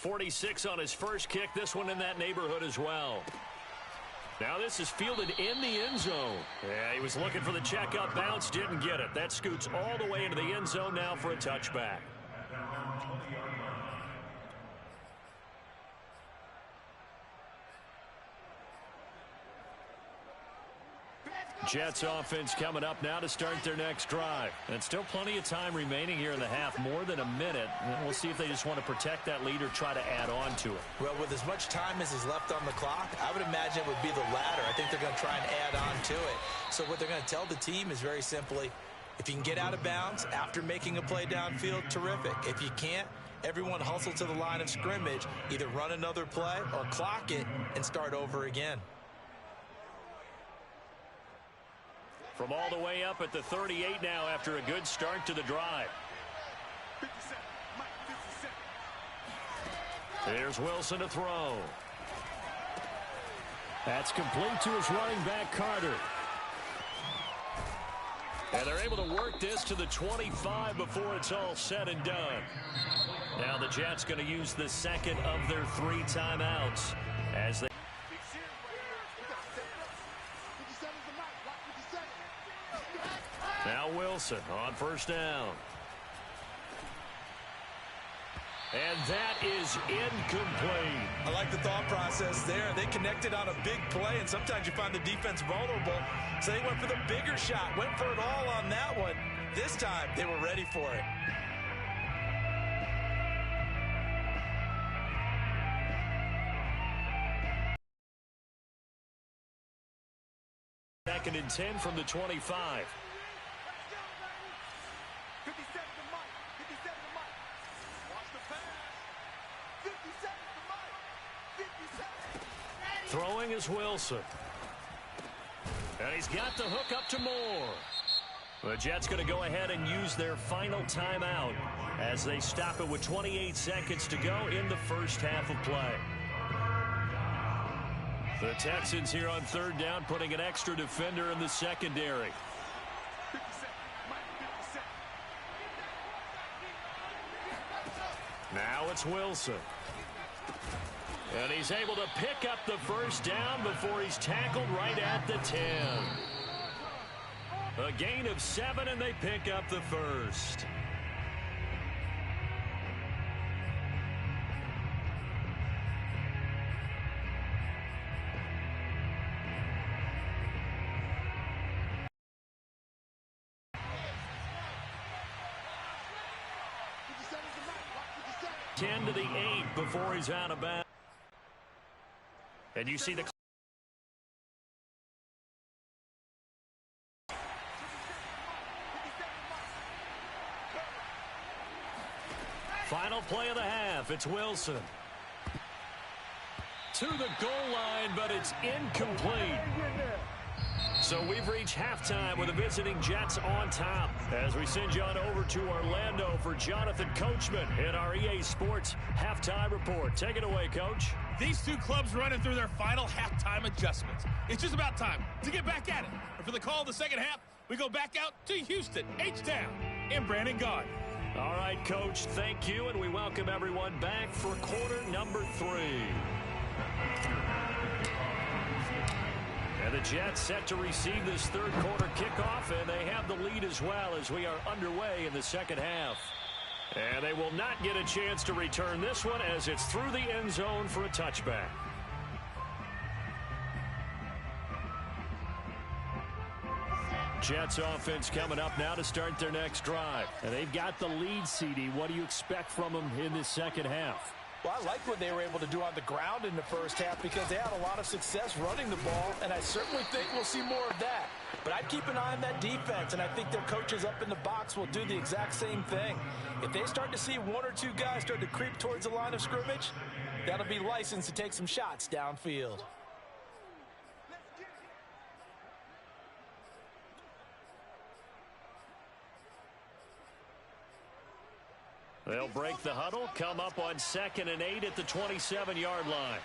46 on his first kick. This one in that neighborhood as well. Now this is fielded in the end zone. Yeah, he was looking for the checkup bounce, didn't get it. That scoots all the way into the end zone now for a touchback. Jets offense coming up now to start their next drive. And still plenty of time remaining here in the half, more than a minute. And we'll see if they just want to protect that lead or try to add on to it. Well, with as much time as is left on the clock, I would imagine it would be the latter. I think they're going to try and add on to it. So what they're going to tell the team is very simply, if you can get out of bounds after making a play downfield, terrific. If you can't, everyone hustle to the line of scrimmage, either run another play or clock it and start over again. From all the way up at the 38 now after a good start to the drive. Here's Wilson to throw. That's complete to his running back, Carter. And they're able to work this to the 25 before it's all said and done. Now the Jets going to use the second of their 3 timeouts as they... Now Wilson on first down. And that is incomplete. I like the thought process there. They connected on a big play, and sometimes you find the defense vulnerable. So they went for the bigger shot, went for it all on that one. This time, they were ready for it. Second and 10 from the 25. Throwing is Wilson. And he's got the hook up to Moore. The Jets going to go ahead and use their final timeout as they stop it with 28 seconds to go in the first half of play. The Texans here on third down putting an extra defender in the secondary. Now it's Wilson. And he's able to pick up the first down before he's tackled right at the 10. A gain of 7, and they pick up the first. To the 8 before he's out of bounds. And you see the final play of the half. It's Wilson to the goal line, but it's incomplete. So we've reached halftime with the visiting Jets on top as we send you on over to Orlando for Jonathan Coachman in our EA Sports Halftime Report. Take it away, Coach. These two clubs running through their final halftime adjustments. It's just about time to get back at it. And for the call of the second half, we go back out to Houston, H-Town, and Brandon Gaudin. All right, Coach, thank you, and we welcome everyone back for quarter number 3. And the Jets set to receive this third quarter kickoff, and they have the lead as well as we are underway in the second half. And they will not get a chance to return this one as it's through the end zone for a touchback. Jets offense coming up now to start their next drive. And they've got the lead, CD. What do you expect from them in this second half? Well, I like what they were able to do on the ground in the first half because they had a lot of success running the ball, and I certainly think we'll see more of that. But I'd keep an eye on that defense, and I think their coaches up in the box will do the exact same thing. If they start to see 1 or 2 guys start to creep towards the line of scrimmage, that'll be licensed to take some shots downfield. They'll break the huddle, come up on 2nd and 8 at the 27-yard line.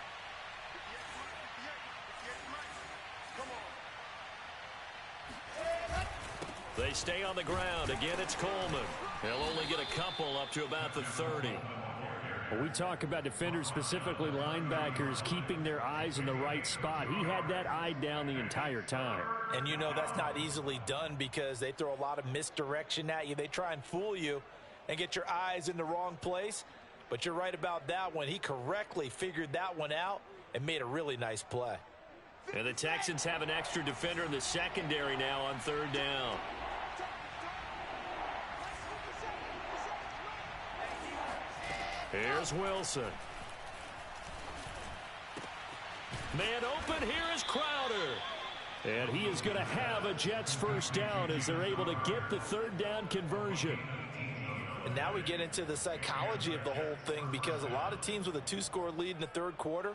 They stay on the ground. Again, it's Coleman. He'll only get a couple up to about the 30. When we talk about defenders, specifically linebackers, keeping their eyes in the right spot, he had that eye down the entire time. And you know that's not easily done because they throw a lot of misdirection at you. They try and fool you and get your eyes in the wrong place. But you're right about that one. He correctly figured that one out and made a really nice play. And the Texans have an extra defender in the secondary now on third down. Here's Wilson. Man open, here is Crowder. And he is going to have a Jets first down as they're able to get the third down conversion. And now we get into the psychology of the whole thing because a lot of teams with a 2-score lead in the third quarter,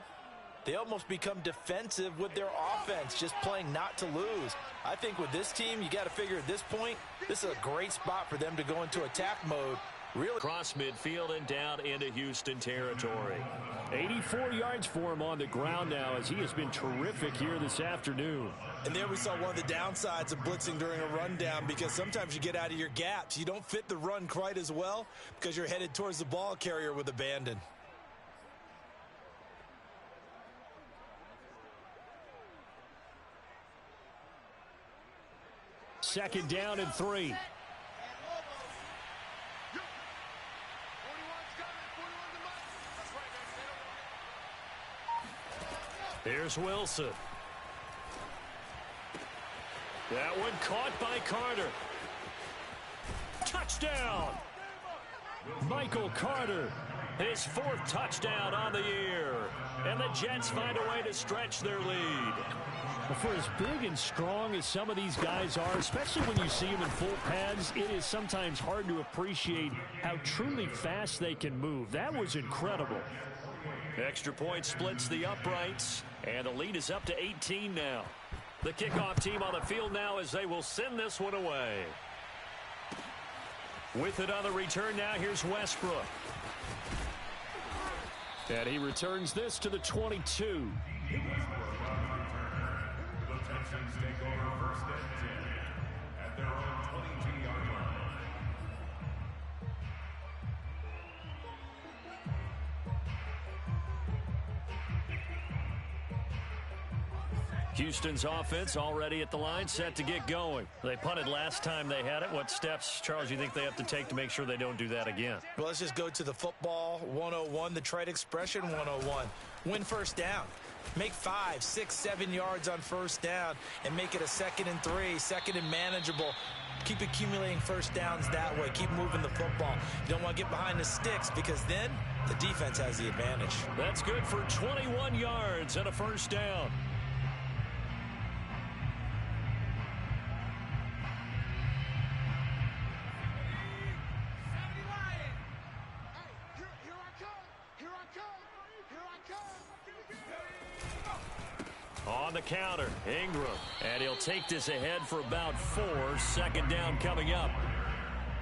they almost become defensive with their offense, just playing not to lose. I think with this team, you got to figure at this point, this is a great spot for them to go into attack mode. Really cross midfield and down into Houston territory. 84 yards for him on the ground now as he has been terrific here this afternoon. And there we saw one of the downsides of blitzing during a rundown because sometimes you get out of your gaps. You don't fit the run quite as well because you're headed towards the ball carrier with abandon. Second down and 3. Here's Wilson. That one caught by Carter. Touchdown! Michael Carter, his 4th touchdown on the year. And the Jets find a way to stretch their lead. For as big and strong as some of these guys are, especially when you see them in full pads, it is sometimes hard to appreciate how truly fast they can move. That was incredible. Extra point splits the uprights, and the lead is up to 18 now. The kickoff team on the field now as they will send this one away. With it on the return now, here's Westbrook. And he returns this to the 22. The Texans take over first and 10 at their own 22-yard line. Houston's offense already at the line, set to get going. They punted last time they had it. What steps, Charles, you think they have to take to make sure they don't do that again? Well, let's just go to the football 101, the trade expression 101. Win first down. Make 5, 6, 7 yards on first down and make it a 2nd and 3, 2nd and manageable. Keep accumulating first downs that way. Keep moving the football. You don't want to get behind the sticks because then the defense has the advantage. That's good for 21 yards and a first down. On the counter, Ingram, and he'll take this ahead for about 4. 2nd down coming up.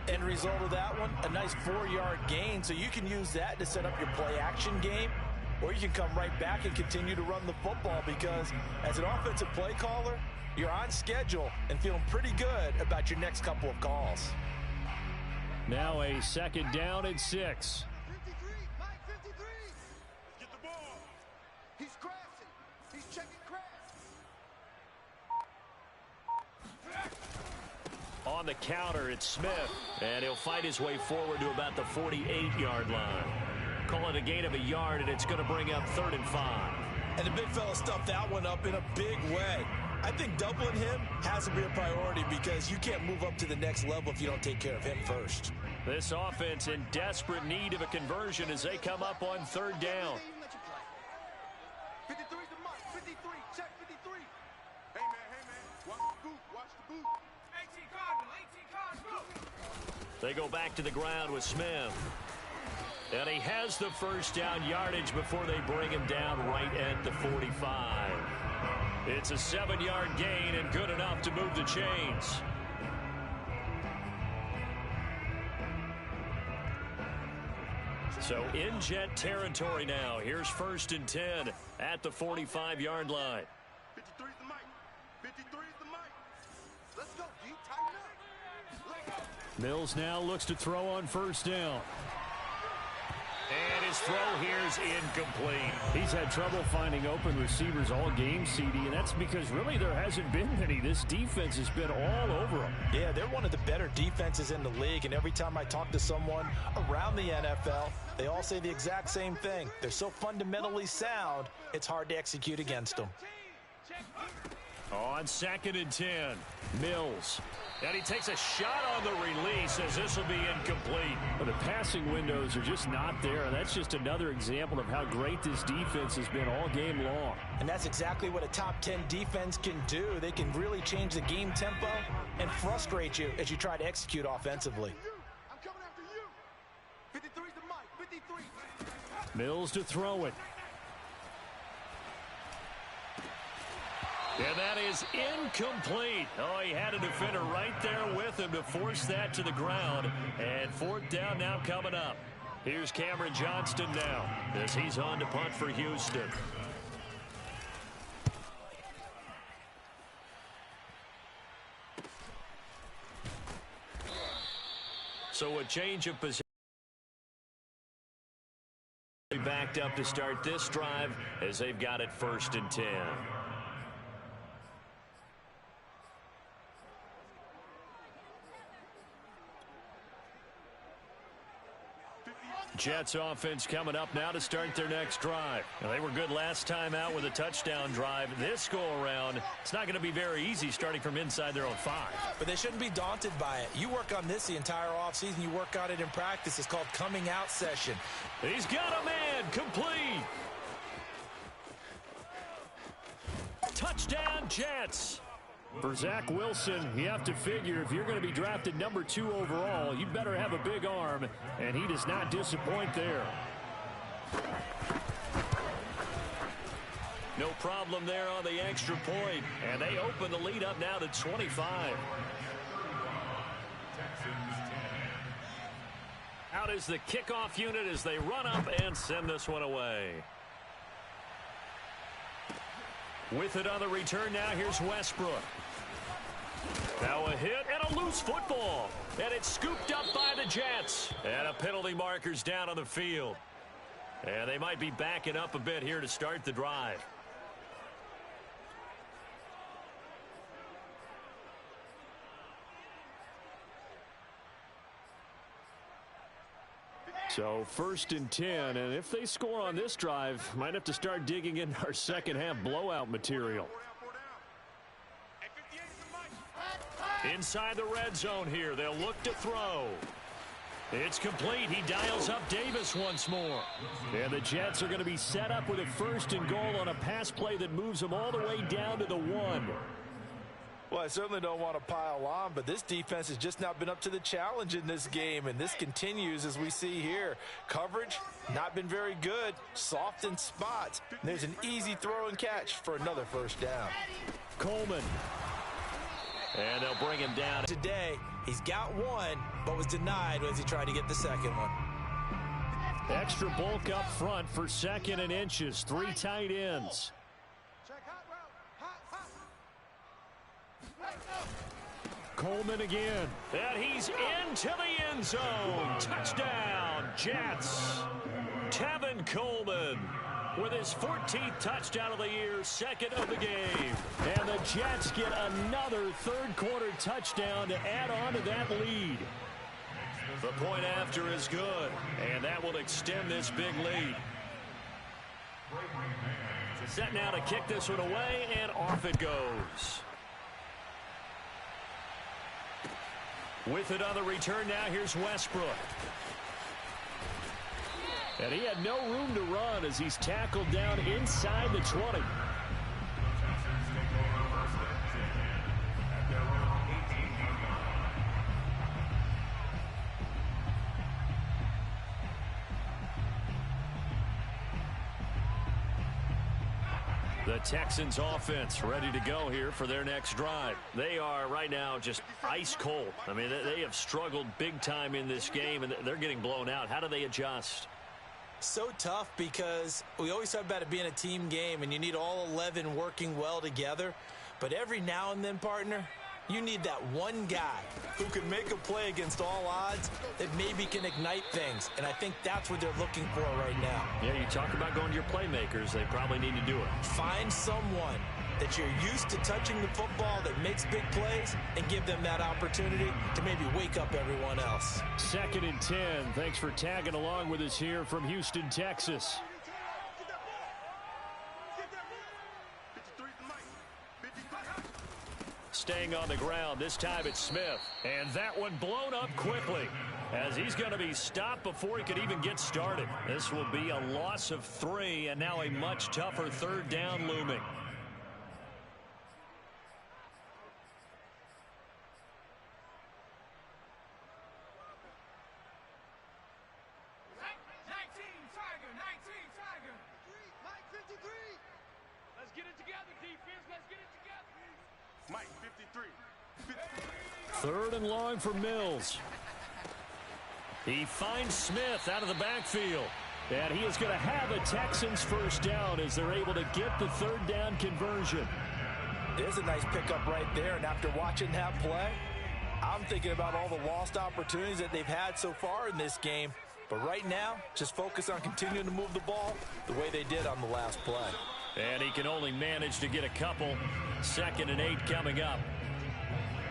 End result of that one, a nice 4-yard gain, so you can use that to set up your play-action game, or you can come right back and continue to run the football because as an offensive play caller, you're on schedule and feeling pretty good about your next couple of calls. Now a 2nd down and 6. Get the ball. He's crashing. He's checking crash. On the counter, it's Smith, and he'll fight his way forward to about the 48-yard line. Call it a gain of a yard, and it's going to bring up 3rd and 5. And the big fella stuffed that one up in a big way. I think doubling him has to be a priority because you can't move up to the next level if you don't take care of him first. This offense in desperate need of a conversion as they come up on 3rd down. 53's the mark. 53. Check 53. Hey, man. Watch the boot. Watch the boot. 18 Cardinal. They go back to the ground with Smith. And he has the first down yardage before they bring him down right at the 45. It's a 7-yard gain and good enough to move the chains. So in Jet territory now. Here's 1st and 10 at the 45-yard line. 53's the mic. 53's the mic. Let's go, G. Tighten up. Let's go. Mills now looks to throw on 1st down. And his throw here's incomplete. He's had trouble finding open receivers all game, CD, and that's because really there hasn't been many. This defense has been all over them. Yeah, they're one of the better defenses in the league, and every time I talk to someone around the NFL, they all say the exact same thing. They're so fundamentally sound, it's hard to execute against them. On 2nd and 10, Mills. And he takes a shot on the release as this will be incomplete. Well, the passing windows are just not there, and that's just another example of how great this defense has been all game long. And that's exactly what a top 10 defense can do. They can really change the game tempo and frustrate you as you try to execute offensively. I'm coming after you. 53's the mic. 53. Mills to throw it. And that is incomplete. Oh, he had a defender right there with him to force that to the ground. And 4th down now coming up. Here's Cameron Johnston now as he's on to punt for Houston. So a change of position. Backed up to start this drive as they've got it 1st and 10. Jets offense coming up now to start their next drive. Now, they were good last time out with a touchdown drive. This go-around, it's not going to be very easy starting from inside their own 5. But they shouldn't be daunted by it. You work on this the entire offseason. You work on it in practice. It's called coming out session. He's got a man complete. Touchdown, Jets. For Zach Wilson, you have to figure if you're going to be drafted number 2 overall, you better have a big arm, and he does not disappoint there. No problem there on the extra point, and they open the lead up now to 25. Out is the kickoff unit as they run up and send this one away. With it on the return now, here's Westbrook. Now a hit and a loose football. And it's scooped up by the Jets. And a penalty marker's down on the field. And they might be backing up a bit here to start the drive. So 1st and 10, and if they score on this drive, might have to start digging in our second half blowout material. Inside the red zone here, they'll look to throw. It's complete. He dials up Davis once more. And the Jets are going to be set up with a 1st and goal on a pass play that moves them all the way down to the 1. Well, I certainly don't want to pile on, but this defense has just not been up to the challenge in this game, and this continues as we see here. Coverage, not been very good, soft in spots. And there's an easy throw and catch for another 1st down. Coleman. And they'll bring him down. Today, he's got one, but was denied as he tried to get the second one. Extra bulk up front for 2nd and inches. 3 tight ends. Coleman again. And he's into the end zone. Touchdown, Jets. Tevin Coleman with his 14th touchdown of the year, 2nd of the game. And the Jets get another 3rd quarter touchdown to add on to that lead. The point after is good, and that will extend this big lead. Set now to kick this one away, and off it goes. With it on the return now, here's Westbrook. And he had no room to run as he's tackled down inside the 20. The Texans offense ready to go here for their next drive. They are right now just ice cold. I mean, they have struggled big time in this game, and they're getting blown out. How do they adjust? So tough because we always talk about it being a team game, and you need all 11 working well together. But every now and then, partner, You need that one guy who can make a play against all odds that maybe can ignite things, and I think that's what they're looking for right now. Yeah, you talk about going to your playmakers. They probably need to do it. Find someone that you're used to touching the football that makes big plays and give them that opportunity to maybe wake up everyone else. 2nd and 10. Thanks for tagging along with us here from Houston, Texas. Staying on the ground, this time it's Smith. And that one blown up quickly as he's going to be stopped before he could even get started. This will be a loss of 3 and now a much tougher 3rd down looming. Mike, 53. 3rd and long for Mills. He finds Smith out of the backfield. And he is going to have a Texans 1st down as they're able to get the 3rd down conversion. There's a nice pickup right there, and after watching that play, I'm thinking about all the lost opportunities that they've had so far in this game. But right now, just focus on continuing to move the ball the way they did on the last play. And he can only manage to get a couple. 2nd and 8 coming up.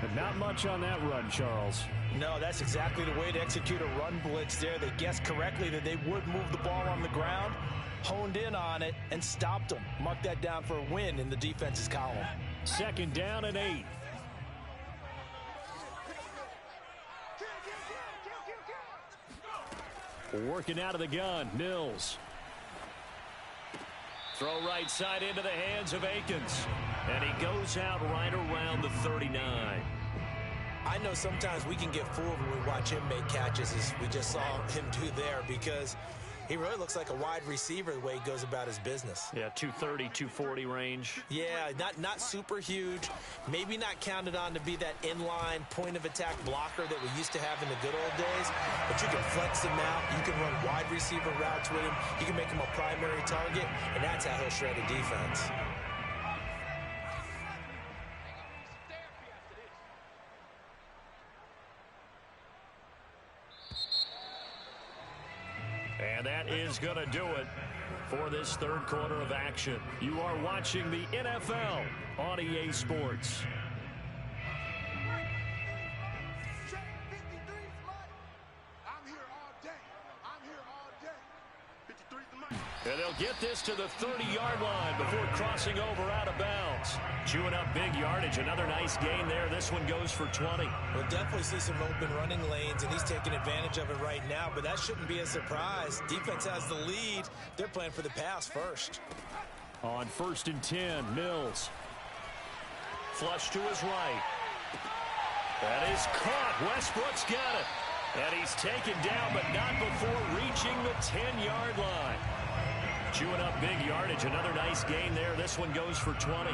But not much on that run, Charles. No, that's exactly the way to execute a run blitz there. They guessed correctly that they would move the ball on the ground, honed in on it, and stopped them. Mark that down for a win in the defense's column. 2nd down and 8. Working out of the gun, Mills. Throw right side into the hands of Akins. And he goes out right around the 39. I know sometimes we can get fooled when we watch him make catches, as we just saw him do there, because he really looks like a wide receiver the way he goes about his business. Yeah, 230, 240 range. Yeah, not super huge. Maybe not counted on to be that inline point-of-attack blocker that we used to have in the good old days, but you can flex him out. You can run wide receiver routes with him. You can make him a primary target, and that's how he'll shred a defense. And that is going to do it for this 3rd quarter of action. You are watching the NFL on EA Sports. I'm here all day. I'm here all day. 53 to Mike. And they'll get this to the 30-yard line before crossing over out of bounds. Chewing up big yardage. Another nice gain there. This one goes for 20. We'll definitely see some open running lanes, and he's taking advantage of it right now, but that shouldn't be a surprise. Defense has the lead. They're playing for the pass first. On 1st and 10, Mills. Flush to his right. That is caught. Westbrook's got it. And he's taken down, but not before reaching the 10-yard line. Chewing up big yardage. Another nice gain there. This one goes for 20.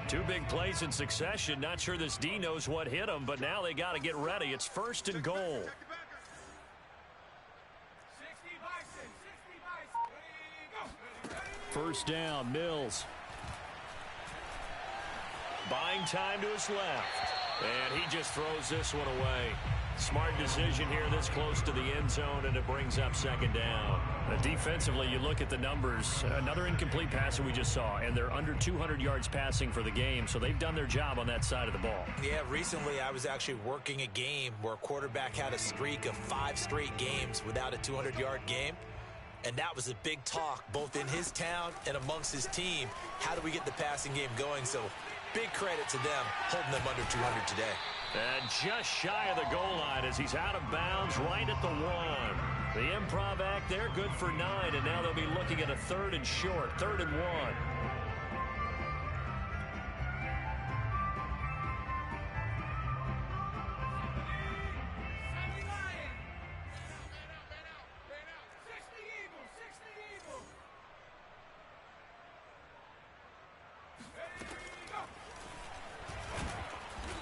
Two big plays in succession. Not sure this D knows what hit him, but now they got to get ready. It's 1st and goal. First down, Mills. Buying time to his left. And he just throws this one away. Smart decision here this close to the end zone, and it brings up 2nd down. Defensively, you look at the numbers. Another incomplete pass that we just saw, and they're under 200 yards passing for the game, so they've done their job on that side of the ball. Yeah, recently I was actually working a game where a quarterback had a streak of 5 straight games without a 200-yard game. And that was a big talk, both in his town and amongst his team. How do we get the passing game going? So big credit to them holding them under 200 today. And just shy of the goal line as he's out of bounds right at the 1. The improv act there, good for 9, and now they'll be looking at a 3rd and short, 3rd and 1.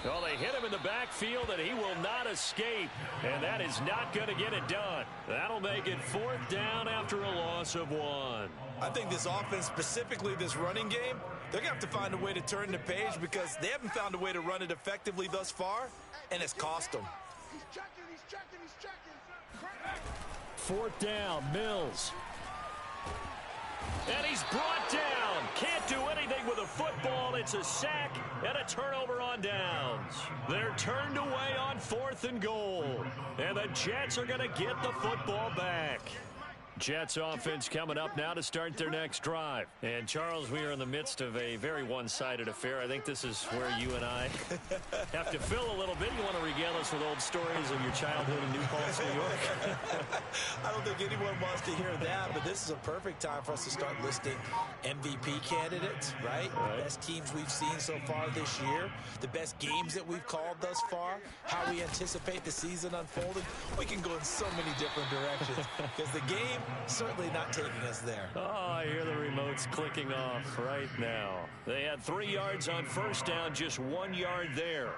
Well, they hit him in the backfield, and he will not escape. And that is not going to get it done. That'll make it 4th down after a loss of 1. I think this offense, specifically this running game, they're going to have to find a way to turn the page because they haven't found a way to run it effectively thus far, and it's cost them. He's checking, he's checking, he's checking. 4th down, Mills. And he's brought down. Can't do anything with a football. It's a sack and a turnover on downs. They're turned away on 4th and goal. And the Jets are going to get the football back. Jets offense coming up now to start their next drive. And, Charles, we are in the midst of a very one-sided affair. I think this is where you and I have to fill a little bit. You want to regale us with old stories of your childhood in New Paltz, New York? I don't think anyone wants to hear that, but this is a perfect time for us to start listing MVP candidates, right? The best teams we've seen so far this year, the best games that we've called thus far, how we anticipate the season unfolding. We can go in so many different directions because the game certainly not taking us there. Oh, I hear the remotes clicking off right now. They had 3 yards on 1st down, just 1 yard there.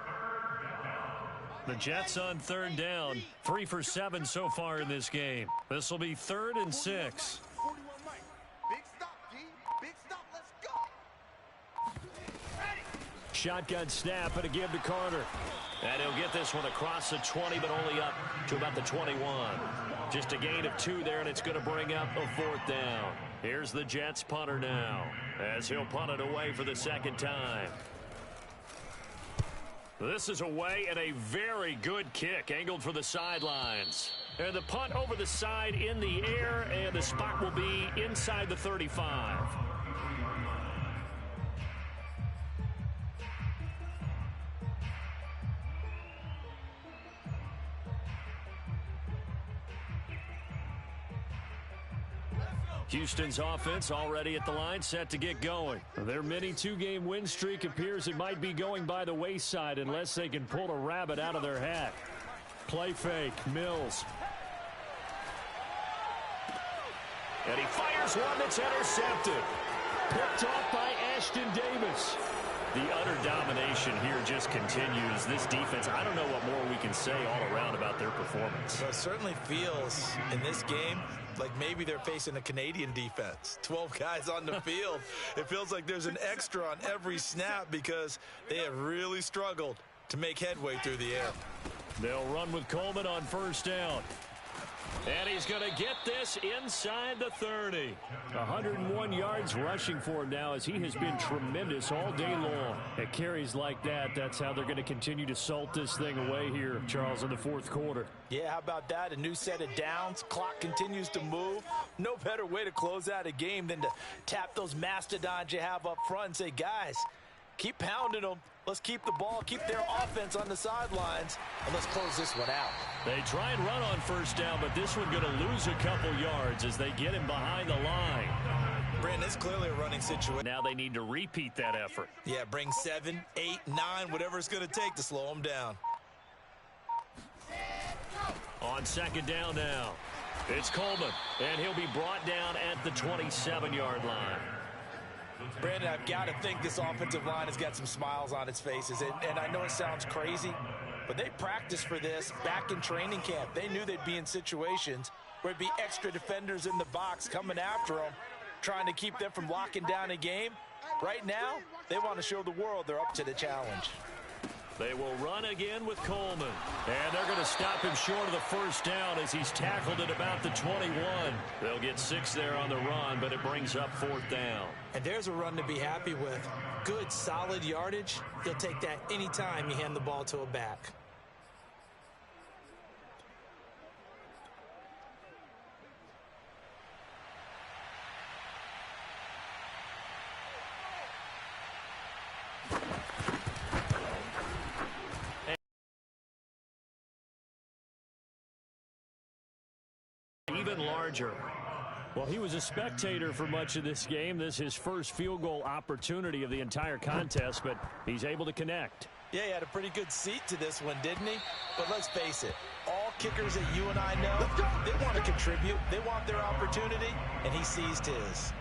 The Jets on 3rd down, 3 for 7 so far in this game. This will be 3rd and 6. 41 Mike. Big stop, D. Big stop, let's go. Ready. Shotgun snap and a give to Carter. And he'll get this one across the 20, but only up to about the 21. Just a gain of 2 there, and it's going to bring up a 4th down. Here's the Jets punter now, as he'll punt it away for the 2nd time. This is away and a very good kick, angled for the sidelines. And the punt over the side in the air, and the spot will be inside the 35. Houston's offense already at the line, set to get going. Their mini 2-game win streak appears it might be going by the wayside unless they can pull a rabbit out of their hat. Play fake, Mills. And he fires one that's intercepted. Picked off by Ashton Davis. The utter domination here just continues. This defense, I don't know what more we can say all around about their performance. Well, it certainly feels in this game like maybe they're facing a Canadian defense. 12 guys on the field. It feels like there's an extra on every snap because they have really struggled to make headway through the air. They'll run with Coleman on 1st down. And he's going to get this inside the 30. 101 yards rushing for him now as he has been tremendous all day long. At carries like that, that's how they're going to continue to salt this thing away here, Charles, in the 4th quarter. Yeah, how about that? A new set of downs. Clock continues to move. No better way to close out a game than to tap those mastodons you have up front and say, guys, keep pounding them. Let's keep the ball, keep their offense on the sidelines, and let's close this one out. They try and run on 1st down, but this one going to lose a couple yards as they get him behind the line. Brandon, it's clearly a running situation. Now they need to repeat that effort. Yeah, bring 7, 8, 9, whatever it's going to take to slow them down. On 2nd down now, it's Coleman, and he'll be brought down at the 27-yard line. Brandon, I've got to think this offensive line has got some smiles on its faces. And I know it sounds crazy, but they practiced for this back in training camp. They knew they'd be in situations where it'd be extra defenders in the box coming after them, trying to keep them from locking down a game. Right now, they want to show the world they're up to the challenge. They will run again with Coleman. And they're going to stop him short of the 1st down as he's tackled at about the 21. They'll get 6 there on the run, but it brings up 4th down. And there's a run to be happy with. Good, solid yardage. You'll take that anytime you hand the ball to a back. Even larger. Well, he was a spectator for much of this game. This is his first field goal opportunity of the entire contest, but he's able to connect. Yeah, he had a pretty good seat to this one, didn't he? But let's face it, all kickers that you and I know, they want to contribute. They want their opportunity, and he seized his.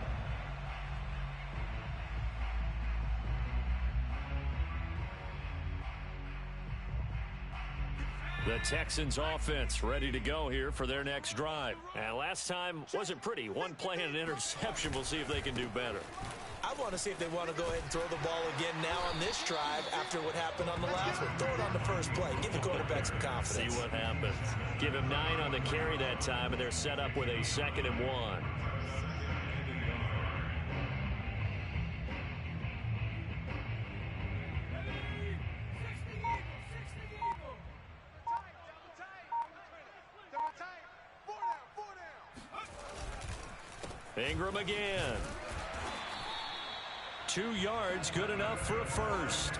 The Texans offense ready to go here for their next drive. And last time wasn't pretty. One play and an interception. We'll see if they can do better. I want to see if they want to go ahead and throw the ball again now on this drive after what happened on the last one. Throw it on the first play. Give the quarterback some confidence. See what happens. Give him 9 on the carry that time, and they're set up with a 2nd and 1. Ingram again. 2 yards, good enough for a first.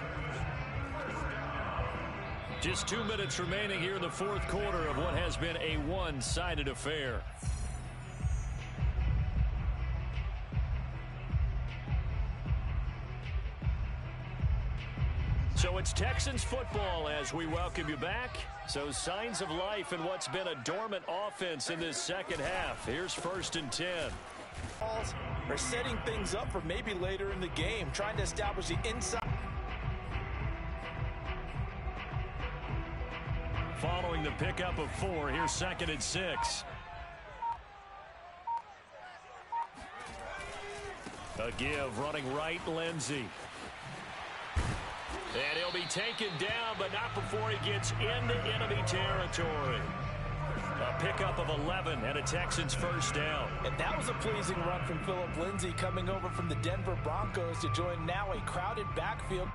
Just 2 minutes remaining here in the 4th quarter of what has been a one-sided affair. So it's Texans football as we welcome you back. So signs of life in what's been a dormant offense in this second half. Here's 1st and 10. Are setting things up for maybe later in the game, trying to establish the inside. Following the pickup of 4, here's 2nd and 6. A give running right, Lindsey. And he'll be taken down, but not before he gets into enemy territory. A pickup of 11 and a Texans first down. And that was a pleasing run from Phillip Lindsay coming over from the Denver Broncos to join now a crowded backfield.